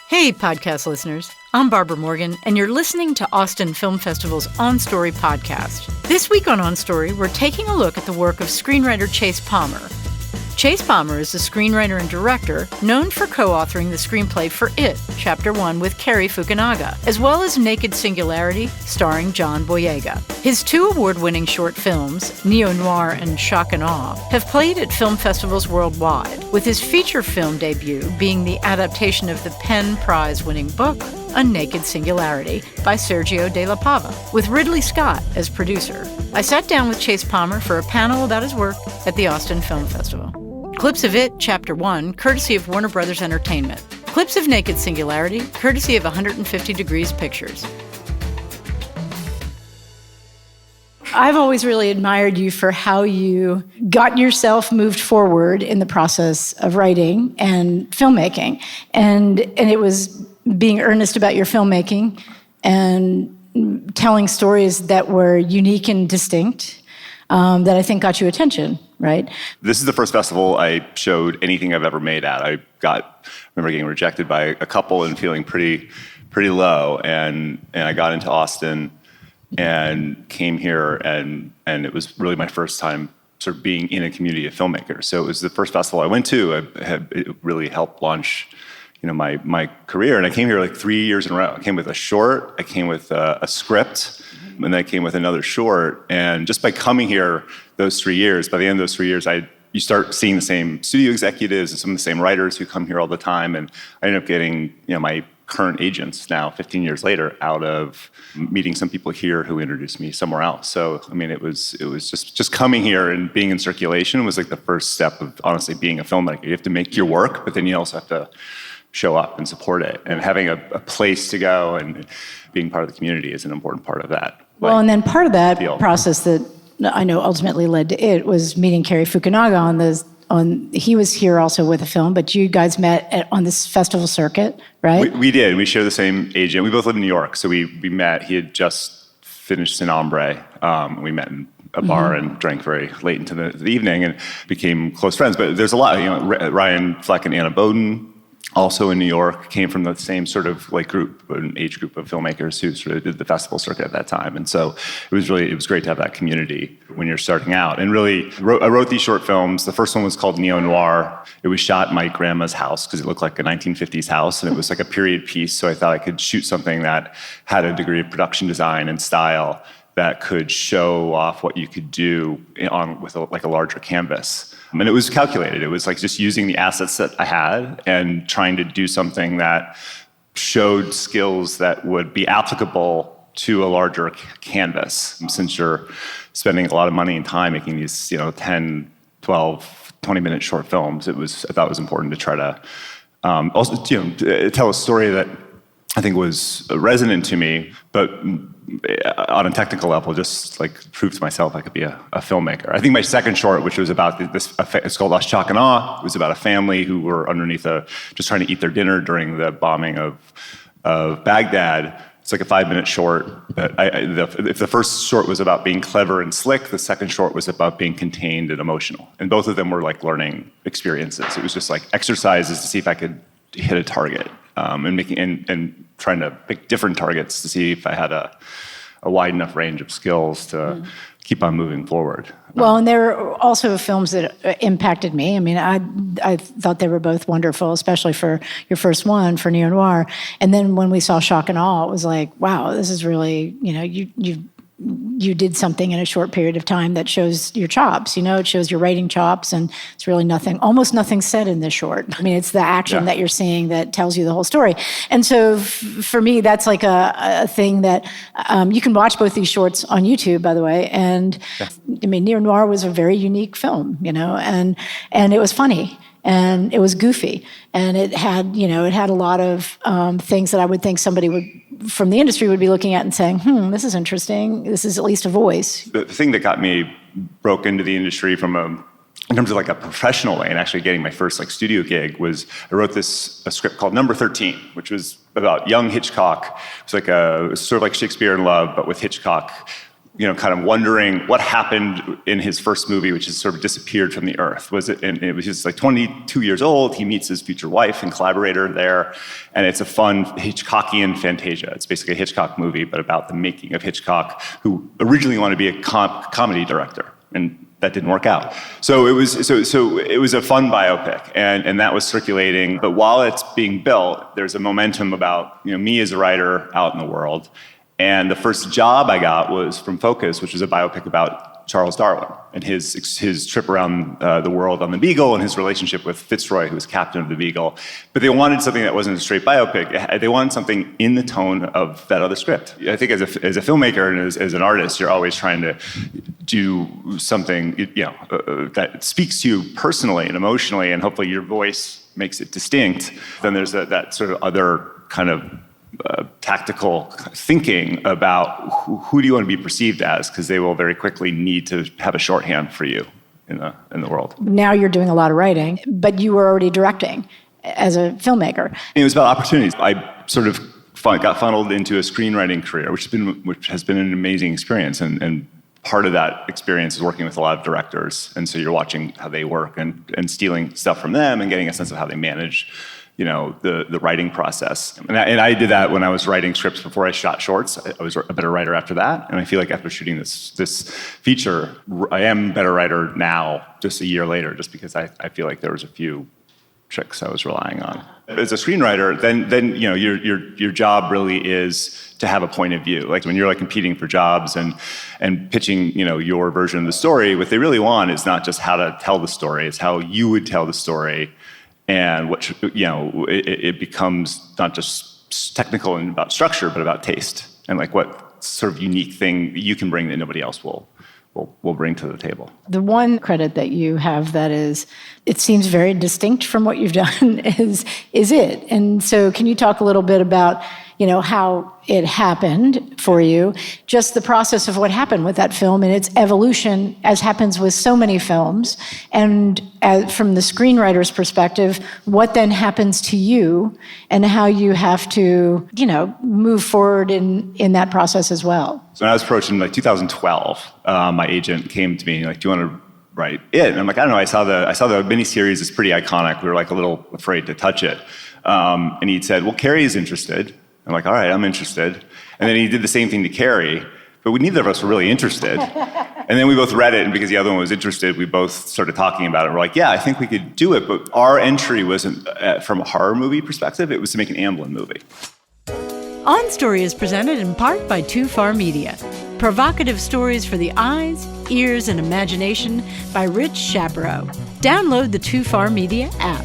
Hey, podcast listeners. I'm Barbara Morgan, and you're listening to Austin Film Festival's On Story podcast. This week on On Story, we're taking a look at the work of screenwriter Chase Palmer. Chase Palmer is a screenwriter and director known for co-authoring the screenplay for It, Chapter 1 with Cary Fukunaga, as well as Naked Singularity, starring John Boyega. His two award-winning short films, Neo-Noir and Shock and Awe, have played at film festivals worldwide, with his feature film debut being the adaptation of the PEN Prize-winning book, A Naked Singularity, by Sergio de la Pava, with Ridley Scott as producer. I sat down with Chase Palmer for a panel about his work at the Austin Film Festival. Clips of It, Chapter 1, courtesy of Warner Brothers Entertainment. Clips of Naked Singularity, courtesy of 150 Degrees Pictures. I've always really admired you for how you got yourself moved forward in the process of writing and filmmaking. And it was being earnest about your filmmaking and telling stories that were unique and distinct that I think got you attention, right? This is the first festival I showed anything I've ever made at. I remember getting rejected by a couple and feeling pretty low. And I got into Austin and came here, and it was really my first time sort of being in a community of filmmakers. So it was the first festival I went to. It really helped launch my career. And I came here like 3 years in a row. I came with a short, I came with a script, and then I came with another short. And just by coming here those 3 years, by the end of those 3 years, you start seeing the same studio executives and some of the same writers who come here all the time. And I ended up getting my current agents now, 15 years later, out of meeting some people here who introduced me somewhere else. So, I mean, it was just coming here and being in circulation was like the first step of honestly being a filmmaker. You have to make your work, but then you also have to show up and support it. And having a place to go and being part of the community is an important part of that. Well, and then part of that process that I know ultimately led to It was meeting Cary Fukunaga he was here also with a film, but you guys met on this festival circuit, right? We did. We share the same agent. We both live in New York, so we met. He had just finished Sin Hombre. We met in a bar and drank very late into the evening and became close friends. But there's a lot, Ryan Fleck and Anna Boden, also in New York, came from the same sort of age group of filmmakers who sort of did the festival circuit at that time. And so it was great to have that community when you're starting out. And really, I wrote these short films. The first one was called Neo-Noir. It was shot in my grandma's house because it looked like a 1950s house, and it was like a period piece. So I thought I could shoot something that had a degree of production design and style that could show off what you could do with a larger canvas. And it was calculated. It was like just using the assets that I had and trying to do something that showed skills that would be applicable to a larger canvas. Since you're spending a lot of money and time making these 10, 12, 20-minute short films, I thought it was important to try to also tell a story that I think was resonant to me, but on a technical level, just like prove to myself I could be a filmmaker. I think my second short, which was about it's called Shock and Awe. It was about a family who were underneath just trying to eat their dinner during the bombing of Baghdad. It's like a 5-minute short. If the first short was about being clever and slick, the second short was about being contained and emotional. And both of them were like learning experiences. It was just like exercises to see if I could hit a target, and trying to pick different targets to see if I had a wide enough range of skills to keep on moving forward. Well, and there were also films that impacted me. I mean, I thought they were both wonderful, especially for your first one, for Neo-Noir. And then when we saw Shock and Awe, it was like, wow, this is really, you did something in a short period of time that shows your chops, it shows your writing chops, and it's really almost nothing said in this short. I mean, it's the action that you're seeing that tells you the whole story. And so for me, that's like a thing that you can watch both these shorts on YouTube, by the way. And I mean, Neo-Noir was a very unique film, and it was funny. And it was goofy, and it had a lot of things that I would think somebody from the industry would be looking at and saying, this is interesting. This is at least a voice. The thing that got me broke into the industry in terms of like a professional way and actually getting my first studio gig was I wrote a script called Number 13, which was about young Hitchcock. It was sort of like Shakespeare in Love, but with Hitchcock kind of wondering what happened in his first movie, which has sort of disappeared from the earth. And it was just like 22 years old. He meets his future wife and collaborator there, and it's a fun Hitchcockian fantasia. It's basically a Hitchcock movie, but about the making of Hitchcock, who originally wanted to be a comedy director, and that didn't work out. So it was a fun biopic, and that was circulating. But while it's being built, there's a momentum about me as a writer out in the world. And the first job I got was from Focus, which was a biopic about Charles Darwin and his trip around the world on the Beagle and his relationship with Fitzroy, who was captain of the Beagle. But they wanted something that wasn't a straight biopic. They wanted something in the tone of that other script. I think as a filmmaker and as an artist, you're always trying to do something that speaks to you personally and emotionally, and hopefully your voice makes it distinct. Then there's that sort of other kind of tactical thinking about who do you want to be perceived as, because they will very quickly need to have a shorthand for you in the world. Now you're doing a lot of writing, but you were already directing as a filmmaker. It was about opportunities. I sort of got funneled into a screenwriting career, which has been an amazing experience, and part of that experience is working with a lot of directors, and so you're watching how they work and stealing stuff from them and getting a sense of how they manage the writing process. And I did that when I was writing scripts before I shot shorts. I was a better writer after that. And I feel like after shooting this feature, I am a better writer now, just a year later, just because I feel like there was a few tricks I was relying on. As a screenwriter, then your job really is to have a point of view. Like when you're competing for jobs and pitching your version of the story, what they really want is not just how to tell the story, it's how you would tell the story. And it becomes not just technical and about structure, but about taste and what sort of unique thing you can bring that nobody else will bring to the table. The one credit that you have that it seems very distinct from what you've done is it. And so can you talk a little bit about how it happened for you, just the process of what happened with that film and its evolution, as happens with so many films, and from the screenwriter's perspective, what then happens to you and how you have to, move forward in that process as well. So when I was approaching 2012, my agent came to me do you want to write it? And I'm like, I don't know. I saw the miniseries is pretty iconic. We were a little afraid to touch it. And he said, well, Carrie is interested. I'm like, all right, I'm interested. And then he did the same thing to Carrie, but neither of us were really interested. And then we both read it, and because the other one was interested, we both started talking about it. We're like, yeah, I think we could do it, but our entry wasn't from a horror movie perspective, it was to make an Amblin movie. On Story is presented in part by Too Far Media. Provocative stories for the eyes, ears, and imagination by Rich Chaparro. Download the Too Far Media app.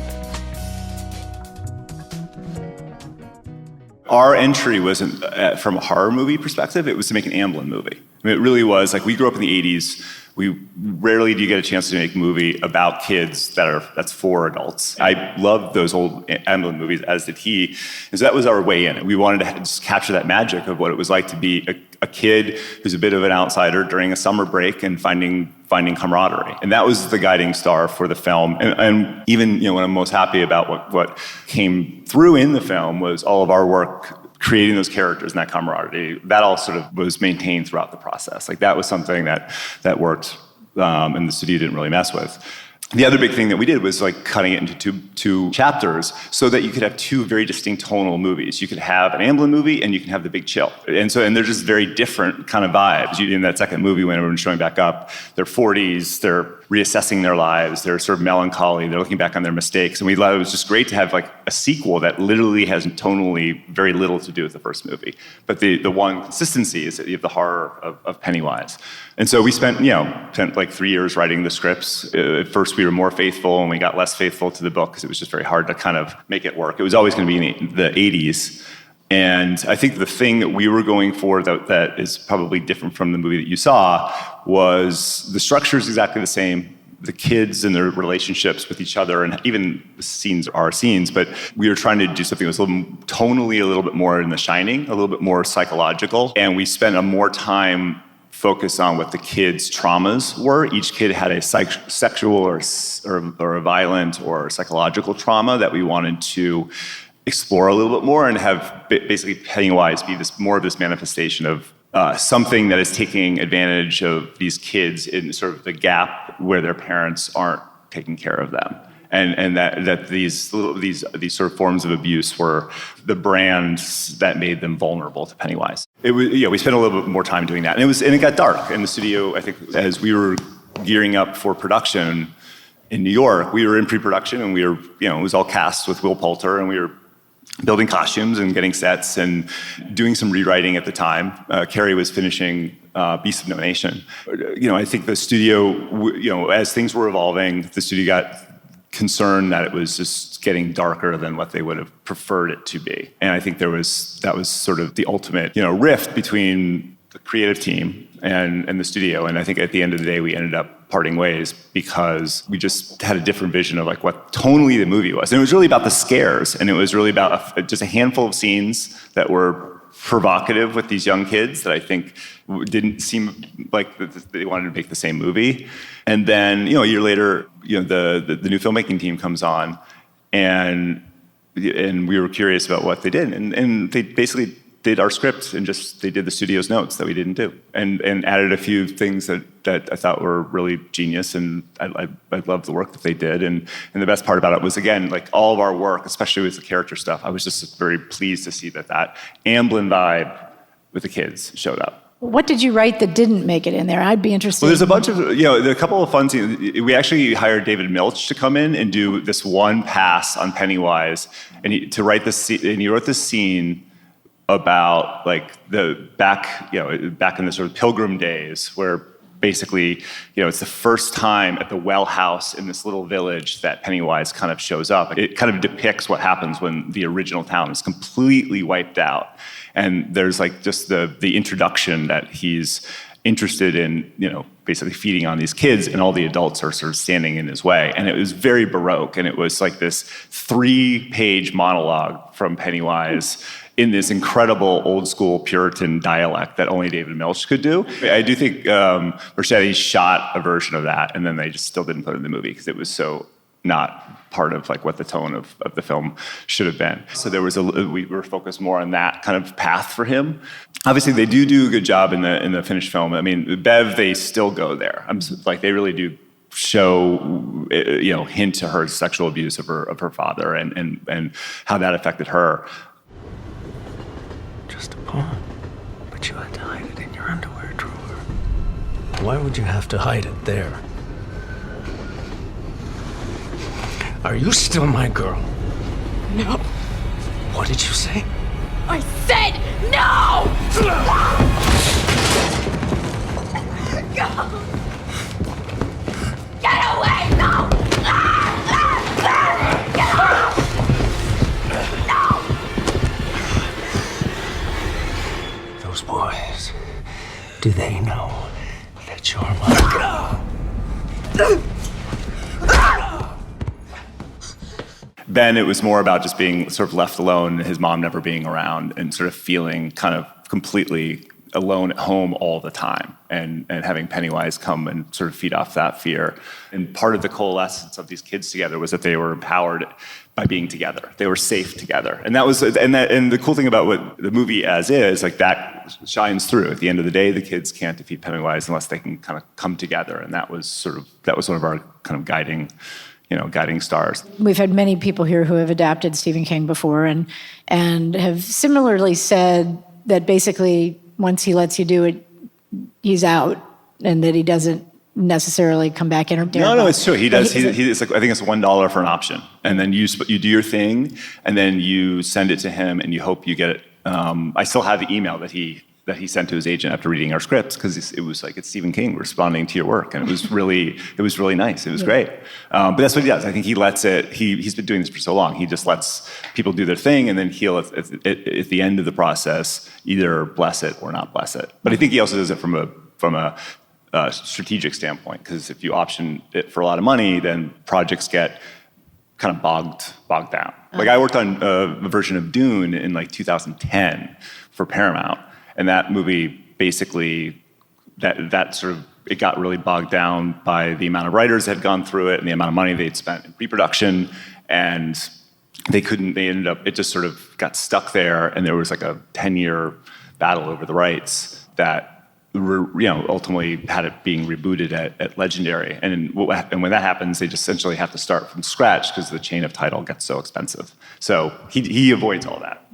Our entry wasn't from a horror movie perspective, it was to make an Amblin movie. It really was, we grew up in the 80s. Rarely do you get a chance to make a movie about kids that's for adults. I loved those old Amblin movies, as did he. And so that was our way in. We wanted to just capture that magic of what it was like to be a kid who's a bit of an outsider during a summer break and finding camaraderie. And that was the guiding star for the film. And even what I'm most happy about what came through in the film was all of our work creating those characters and that camaraderie. That all sort of was maintained throughout the process. That was something that worked, and the studio didn't really mess with. The other big thing that we did was cutting it into two chapters so that you could have two very distinct tonal movies. You could have an Amblin movie and you can have The Big Chill. And they're just very different kind of vibes. In that second movie, when everyone's showing back up, they're 40s, they're reassessing their lives, they're sort of melancholy, they're looking back on their mistakes. And we thought it was just great to have a sequel that literally has tonally very little to do with the first movie. But the one consistency is that you have the horror of Pennywise. And so we spent 3 years writing the scripts. At first we were more faithful, and we got less faithful to the book because it was just very hard to kind of make it work. It was always going to be in the 80s. And I think the thing that we were going for that is probably different from the movie that you saw was the structure is exactly the same. The kids and their relationships with each other, and even the scenes are scenes, but we were trying to do something that was tonally a little bit more in The Shining, a little bit more psychological. And we spent more time focus on what the kids' traumas were. Each kid had a sexual or a violent or psychological trauma that we wanted to explore a little bit more and have basically Pennywise be more of this manifestation of something that is taking advantage of these kids in sort of the gap where their parents aren't taking care of them. And that these sort of forms of abuse were the brands that made them vulnerable to Pennywise. It was, we spent a little bit more time doing that, and it got dark in the studio. I think as we were gearing up for production in New York, we were in pre-production, and we were, it was all cast with Will Poulter, and we were building costumes and getting sets and doing some rewriting at the time. Carrie was finishing Beast of No Nation. I think the studio, as things were evolving, the studio got concerned that it was just getting darker than what they would have preferred it to be. And I think that was sort of the ultimate, rift between the creative team and the studio. And I think at the end of the day, we ended up parting ways because we just had a different vision of like what tonally the movie was. And it was really about the scares, and it was really about just a handful of scenes that were provocative with these young kids that I think didn't seem like they wanted to make the same movie. And then, a year later, the new filmmaking team comes on, and we were curious about what they did. And they basically did our script and they did the studio's notes that we didn't do, and added a few things that I thought were really genius, and I loved the work that they did. And the best part about it was, again, like all of our work, especially with the character stuff, I was just very pleased to see that Amblin vibe with the kids showed up. What did you write that didn't make it in there? I'd be interested. Well, there's a bunch of, there are a couple of fun scenes. We actually hired David Milch to come in and do this one pass on Pennywise, and to write this, and he wrote this scene about like back in the sort of Pilgrim days, where basically, it's the first time at the well house in this little village that Pennywise kind of shows up. It kind of depicts what happens when the original town is completely wiped out. And there's like just the introduction that he's interested in, basically feeding on these kids, and all the adults are sort of standing in his way. And it was very Baroque, and it was like this 3-page monologue from Pennywise in this incredible old school Puritan dialect that only David Milch could do. I do think Ricchetti shot a version of that, and then they just still didn't put it in the movie because it was so not part of like what the tone of the film should have been. So we were focused more on that kind of path for him. Obviously, they do a good job in the finished film. I mean, Bev, they still go there. They really do show, hint to her sexual abuse of her father and how that affected her. Just a pawn, but you had to hide it in your underwear drawer. Why would you have to hide it there? Are you still my girl? No. What did you say? I said no! Go! Get away! No! Get off! No! Those boys, do they know that you're my girl? Ben, it was more about just being sort of left alone, his mom never being around, and sort of feeling kind of completely alone at home all the time, and having Pennywise come and sort of feed off that fear. And part of the coalescence of these kids together was that they were empowered by being together. They were safe together. And the cool thing about what the movie as is, like that shines through. At the end of the day, the kids can't defeat Pennywise unless they can kind of come together. And that was one of our kind of guiding stars. We've had many people here who have adapted Stephen King before and have similarly said that basically once he lets you do it, he's out, and that he doesn't necessarily come back in. No, it's true. He does. It's like, I think it's $1 for an option, and then you do your thing, and then you send it to him, and you hope you get it. I still have the email that he sent to his agent after reading our scripts, because it was like, it's Stephen King responding to your work, and it was really nice. It was great. But that's what he does. I think he lets it. He's been doing this for so long. He just lets people do their thing, and then he'll at the end of the process either bless it or not bless it. But I think he also does it from a strategic standpoint, because if you option it for a lot of money, then projects get kind of bogged down. Like I worked on a version of Dune in like 2010 for Paramount. And that movie basically, that sort of, it got really bogged down by the amount of writers that had gone through it and the amount of money they'd spent in pre-production, and it just sort of got stuck there, and there was like a 10-year battle over the rights. that ultimately had it being rebooted at Legendary. And when that happens, they just essentially have to start from scratch because the chain of title gets so expensive. So he avoids all that.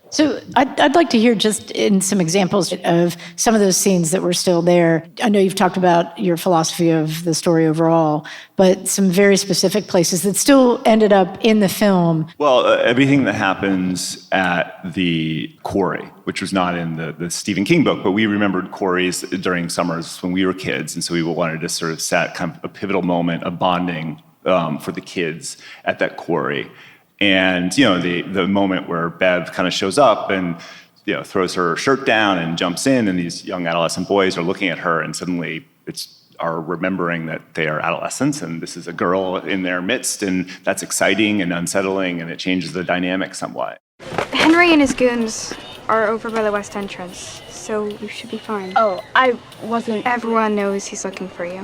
So I'd like to hear just in some examples of some of those scenes that were still there. I know you've talked about your philosophy of the story overall, but some very specific places that still ended up in the film. Well, everything that happens at the quarry, which was not in the Stephen King book, but we remembered quarries during summers when we were kids, and so we wanted to sort of set kind of a pivotal moment of bonding for the kids at that quarry. And the moment where Bev kind of shows up and throws her shirt down and jumps in, and these young adolescent boys are looking at her, and suddenly are remembering that they are adolescents and this is a girl in their midst, and that's exciting and unsettling, and it changes the dynamic somewhat. Henry and his goons are over by the west entrance, so you should be fine. Oh, I wasn't. Everyone knows he's looking for you.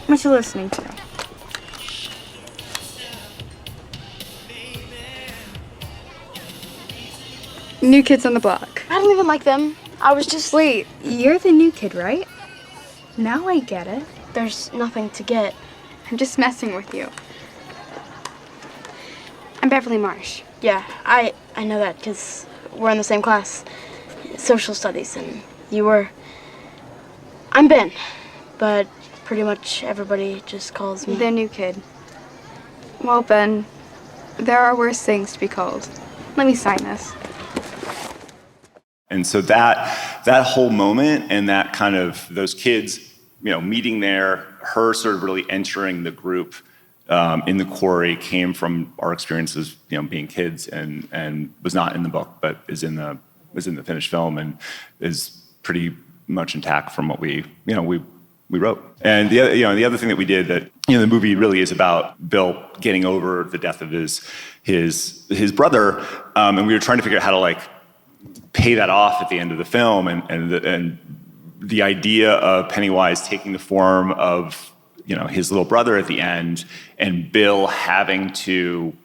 What you listening to? New Kids on the Block. I don't even like them. I was just. Wait, you're the new kid, right? Now I get it. There's nothing to get. I'm just messing with you. I'm Beverly Marsh. Yeah, I know that because we're in the same class, social studies, and you were. I'm Ben, but pretty much everybody just calls me The new kid. Well, Ben, there are worse things to be called. Let me sign this. And so that whole moment and that kind of those kids, meeting there, her sort of really entering the group in the quarry came from our experiences, being kids, and was not in the book, but is in the finished film and is pretty much intact from what we wrote. And the other thing that we did that the movie really is about Bill getting over the death of his brother, and we were trying to figure out how to pay that off at the end of the film, and the idea of Pennywise taking the form of his little brother at the end, and Bill having to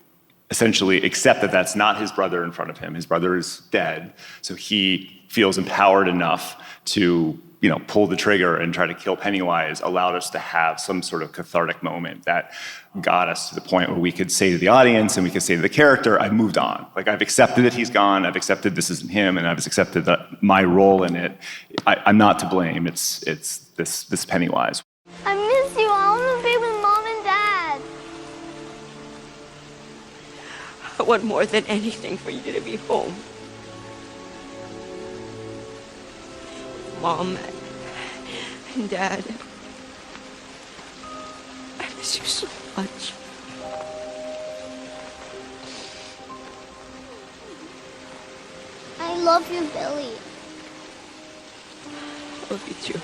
essentially accept that that's not his brother in front of him. His brother is dead, so he feels empowered enough to pull the trigger and try to kill Pennywise, allowed us to have some sort of cathartic moment that got us to the point where we could say to the audience and we could say to the character, I've moved on. I've accepted that he's gone, I've accepted this isn't him, and I've accepted that my role in it, I'm not to blame, it's this Pennywise. I miss you. I want to be with Mom and Dad. I want more than anything for you to be home. Mom and Dad. I miss you so much. I love you, Billy. I love you too.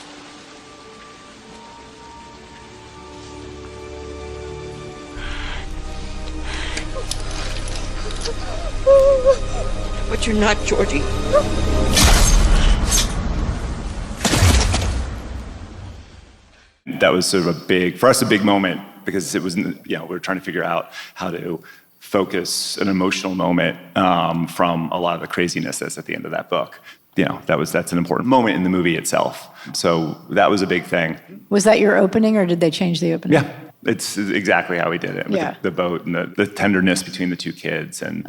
But you're not Georgie. That was sort of a big moment because it was, we were trying to figure out how to focus an emotional moment from a lot of the craziness that's at the end of that book. That's an important moment in the movie itself. So that was a big thing. Was that your opening, or did they change the opening? Yeah, it's exactly how we did it. With the boat and the tenderness between the two kids and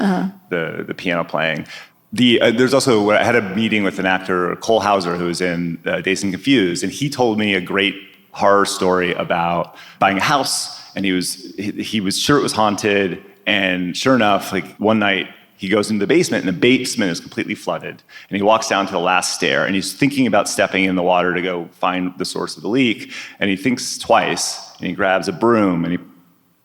the piano playing. There's also, I had a meeting with an actor, Cole Hauser, who was in Dazed and Confused, and he told me a great horror story about buying a house, and he was sure it was haunted, and sure enough, one night he goes into the basement, and the basement is completely flooded, and he walks down to the last stair, and he's thinking about stepping in the water to go find the source of the leak, and he thinks twice, and he grabs a broom, and he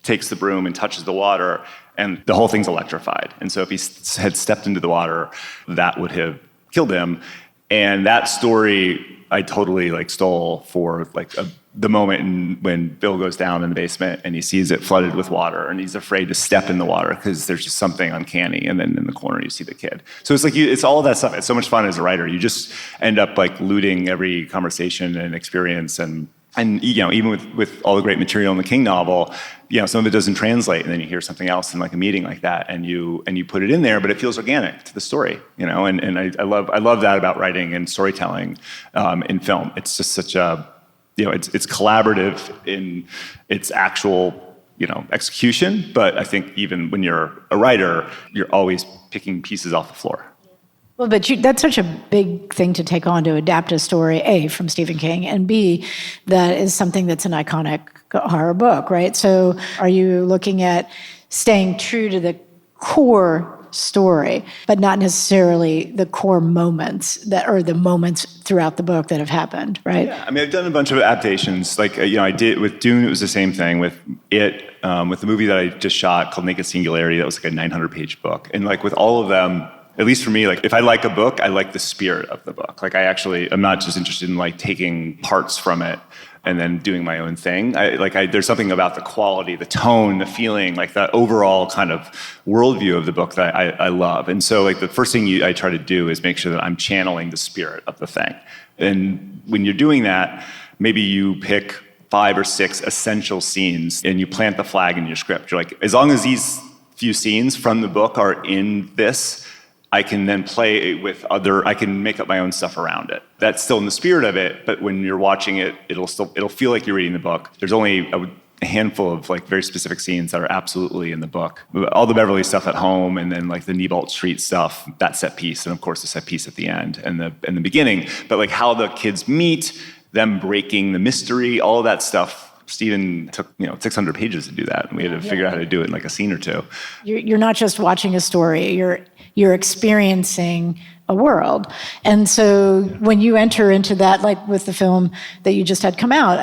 takes the broom and touches the water, and the whole thing's electrified. And so if he had stepped into the water, that would have killed him. And that story I totally stole for the moment when Bill goes down in the basement and he sees it flooded with water, and he's afraid to step in the water because there's just something uncanny. And then in the corner you see the kid. So it's it's all of that stuff. It's so much fun as a writer. You just end up looting every conversation and experience and And even with all the great material in the King novel, some of it doesn't translate, and then you hear something else in like a meeting like that, and you put it in there, but it feels organic to the story, And I love that about writing and storytelling in film. It's just such a it's collaborative in its actual execution, but I think even when you're a writer, you're always picking pieces off the floor. Well, but that's such a big thing to take on, to adapt a story, A, from Stephen King, and B, that is something that's an iconic horror book, right? So are you looking at staying true to the core story, but not necessarily the core moments or the moments throughout the book that have happened, right? Yeah, I've done a bunch of adaptations. Like, I did with Dune, it was the same thing. With the movie that I just shot called Naked Singularity, that was like a 900-page book. And like with all of them, at least for me, like if I like a book, I like the spirit of the book. Like I'm not just interested in like taking parts from it and then doing my own thing. There's something about the quality, the tone, the feeling, like the overall kind of worldview of the book that I love. And so like the first thing I try to do is make sure that I'm channeling the spirit of the thing. And when you're doing that, maybe you pick 5 or 6 essential scenes and you plant the flag in your script. You're like, as long as these few scenes from the book are in this, I can then play with I can make up my own stuff around it. That's still in the spirit of it, but when you're watching it, it'll feel like you're reading the book. There's only a handful of like very specific scenes that are absolutely in the book. All the Beverly stuff at home, and then like the Niebald Street stuff, that set piece, and of course the set piece at the end and the beginning. But like how the kids meet, them breaking the mystery, all of that stuff. Stephen took 600 pages to do that, and we had to figure out how to do it in like a scene or two. You're not just watching a story; you're experiencing a world. And so when you enter into that, like with the film that you just had come out,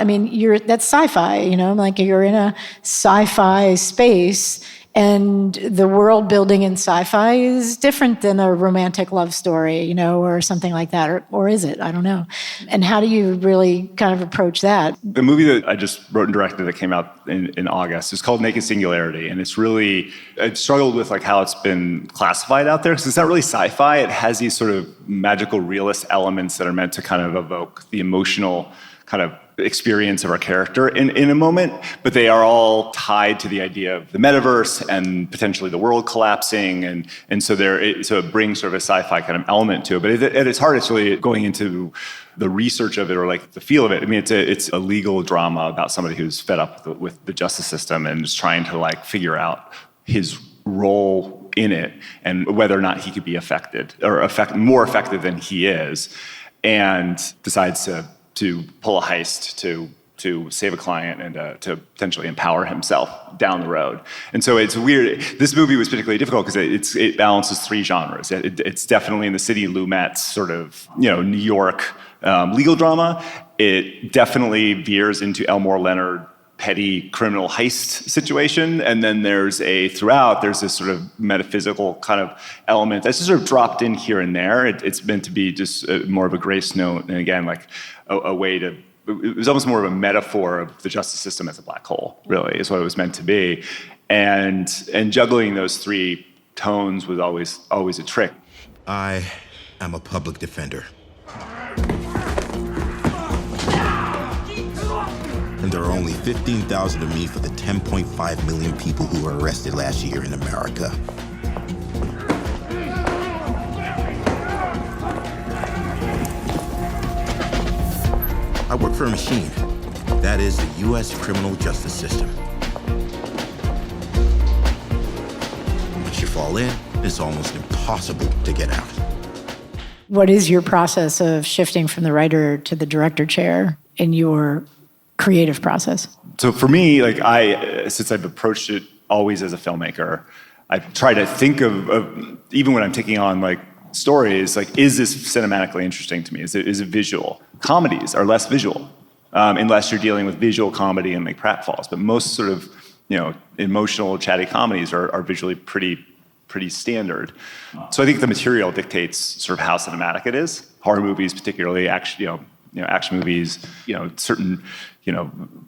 that's sci-fi. Like you're in a sci-fi space. And the world building in sci-fi is different than a romantic love story, or something like that. Or is it? I don't know. And how do you really kind of approach that? The movie that I just wrote and directed that came out in August is called Naked Singularity. And it's really, I've struggled with like how it's been classified out there, because it's not really sci-fi. It has these sort of magical realist elements that are meant to kind of evoke the emotional kind of experience of our character in a moment, but they are all tied to the idea of the metaverse and potentially the world collapsing, and so it brings sort of a sci-fi kind of element to it. But at its heart, it's really going into the research of it, or like the feel of it. It's a legal drama about somebody who's fed up with the justice system and is trying to like figure out his role in it and whether or not he could be affected or more effective than he is, and decides to pull a heist to save a client and to potentially empower himself down the road. And so it's weird. This movie was particularly difficult because it balances 3 genres. It's definitely in the Sidney Lumet's sort of New York legal drama. It definitely veers into Elmore Leonard petty criminal heist situation, and then there's this sort of metaphysical kind of element that's just sort of dropped in here and there. It's meant to be just more of a grace note, and again, like a way to. It was almost more of a metaphor of the justice system as a black hole. Really, is what it was meant to be, and juggling those 3 tones was always a trick. I am a public defender. And there are only 15,000 of me for the 10.5 million people who were arrested last year in America. I work for a machine. That is the U.S. criminal justice system. Once you fall in, it's almost impossible to get out. What is your process of shifting from the writer to the director chair in your creative process? So for me, like since I've approached it always as a filmmaker, I try to think of even when I'm taking on like stories, like, is this cinematically interesting to me? Is it visual? Comedies are less visual, unless you're dealing with visual comedy and like pratfalls. But most sort of emotional, chatty comedies are visually pretty standard. So I think the material dictates sort of how cinematic it is. Horror movies, particularly action movies, certain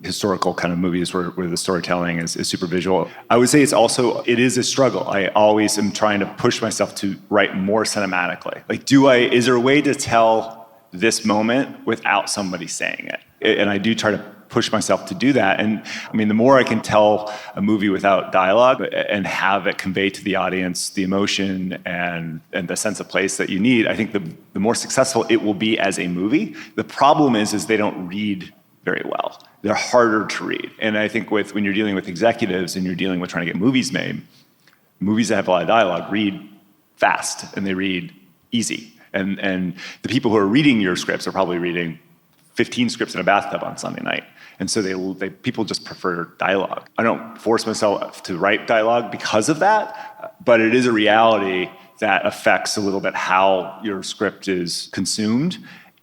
historical kind of movies where the storytelling is super visual. I would say it is a struggle. I always am trying to push myself to write more cinematically. Like, is there a way to tell this moment without somebody saying it? And I do try to push myself to do that. And I mean, the more I can tell a movie without dialogue and have it convey to the audience the emotion and the sense of place that you need, I think the more successful it will be as a movie. The problem is they don't read very well. They're harder to read. And I think when you're dealing with executives and you're dealing with trying to get movies made, movies that have a lot of dialogue read fast and they read easy. And the people who are reading your scripts are probably reading 15 scripts in a bathtub on Sunday night. And so people just prefer dialogue. I don't force myself to write dialogue because of that, but it is a reality that affects a little bit how your script is consumed.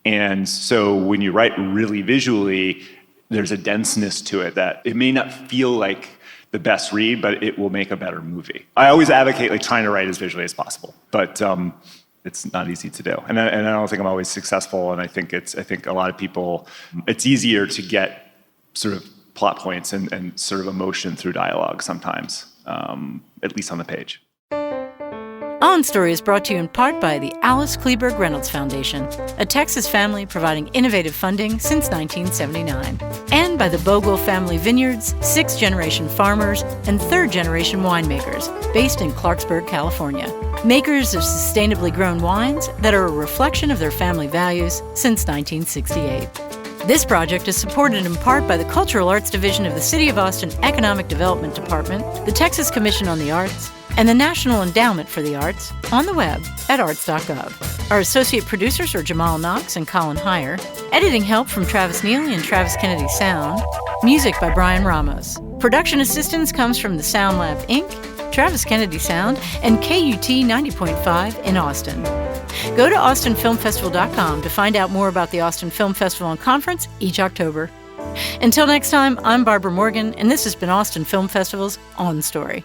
And so when you write really visually, there's a denseness to it that it may not feel like the best read, but it will make a better movie. I always advocate trying to write as visually as possible, but it's not easy to do. And I don't think I'm always successful. And I think a lot of people, it's easier to get sort of plot points and sort of emotion through dialogue sometimes, at least on the page. On Story is brought to you in part by the Alice Kleberg Reynolds Foundation, a Texas family providing innovative funding since 1979, and by the Bogle Family Vineyards, 6th-generation farmers and 3rd-generation winemakers based in Clarksburg, California, makers of sustainably grown wines that are a reflection of their family values since 1968. This project is supported in part by the Cultural Arts Division of the City of Austin Economic Development Department, the Texas Commission on the Arts, and the National Endowment for the Arts on the web at arts.gov. Our associate producers are Jamal Knox and Colin Heyer. Editing help from Travis Neely and Travis Kennedy Sound. Music by Brian Ramos. Production assistance comes from the Sound Lab Inc., Travis Kennedy Sound, and KUT 90.5 in Austin. Go to austinfilmfestival.com to find out more about the Austin Film Festival and Conference each October. Until next time, I'm Barbara Morgan, and this has been Austin Film Festival's On Story.